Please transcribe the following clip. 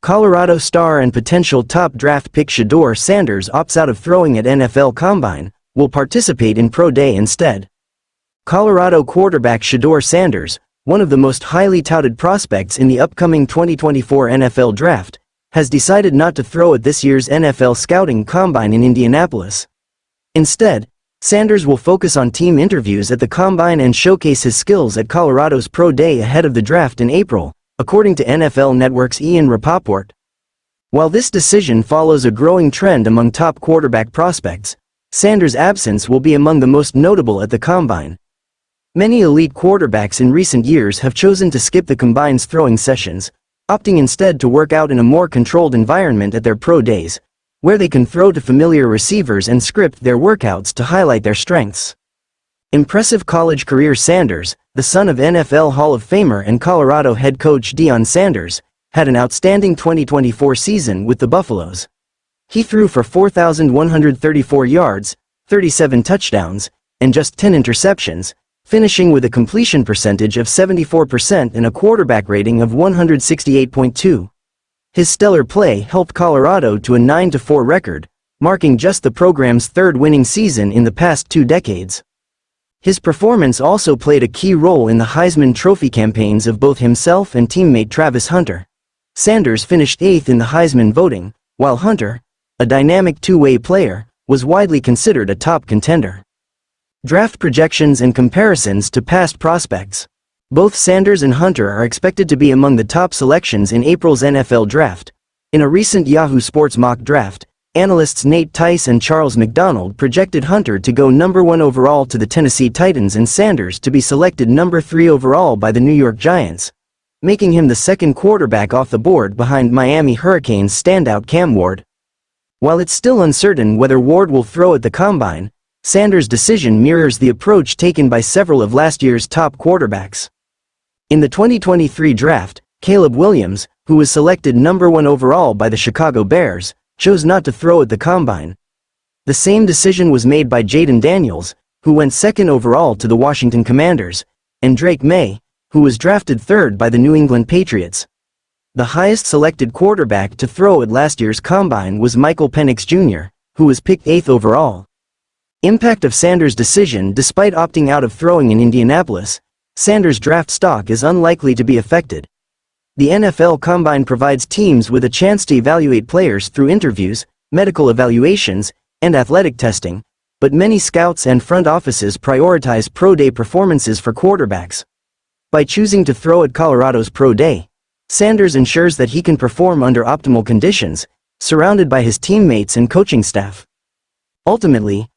Colorado star and potential top draft pick Shedeur Sanders opts out of throwing at NFL Combine, will participate in Pro Day instead. Colorado quarterback Shedeur Sanders, one of the most highly touted prospects in the upcoming 2024 NFL Draft, has decided not to throw at this year's NFL Scouting Combine in Indianapolis. Instead, Sanders will focus on team interviews at the Combine and showcase his skills at Colorado's Pro Day ahead of the draft in April, according to NFL Network's Rapoport. While this decision follows a growing trend among top quarterback prospects, Sanders' absence will be among the most notable at the Combine. Many elite quarterbacks in recent years have chosen to skip the Combine's throwing sessions, opting instead to work out in a more controlled environment at their pro days, where they can throw to familiar receivers and script their workouts to highlight their strengths. Impressive college career Sanders, the son of NFL Hall of Famer and Colorado head coach Deion Sanders, had an outstanding 2024 season with the Buffaloes. He threw for 4,134 yards, 37 touchdowns, and just 10 interceptions, finishing with a completion percentage of 74% and a quarterback rating of 168.2. His stellar play helped Colorado to a 9-4 record, marking just the program's third winning season in the past 2 decades. His performance also played a key role in the Heisman Trophy campaigns of both himself and teammate Travis Hunter. Sanders finished 8th in the Heisman voting, while Hunter, a dynamic two-way player, was widely considered a top contender. Draft projections and comparisons to past prospects. Both Sanders and Hunter are expected to be among the top selections in April's NFL Draft. In a recent Yahoo Sports mock draft, analysts Nate Tice and Charles McDonald projected Hunter to go number 1 overall to the Tennessee Titans and Sanders to be selected number 3 overall by the New York Giants, making him the second quarterback off the board behind Miami Hurricanes standout Cam Ward. While it's still uncertain whether Ward will throw at the Combine, Sanders' decision mirrors the approach taken by several of last year's top quarterbacks. In the 2023 draft, Caleb Williams, who was selected number 1 overall by the Chicago Bears, chose not to throw at the Combine. The same decision was made by Jayden Daniels, who went 2nd overall to the Washington Commanders, and Drake May, who was drafted 3rd by the New England Patriots. The highest selected quarterback to throw at last year's Combine was Michael Penix Jr., who was picked 8th overall. Impact of Sanders' decision. Despite opting out of throwing in Indianapolis, Sanders' draft stock is unlikely to be affected. The NFL Combine provides teams with a chance to evaluate players through interviews, medical evaluations, and athletic testing, but many scouts and front offices prioritize pro day performances for quarterbacks. By choosing to throw at Colorado's Pro Day, Sanders ensures that he can perform under optimal conditions, surrounded by his teammates and coaching staff. Ultimately,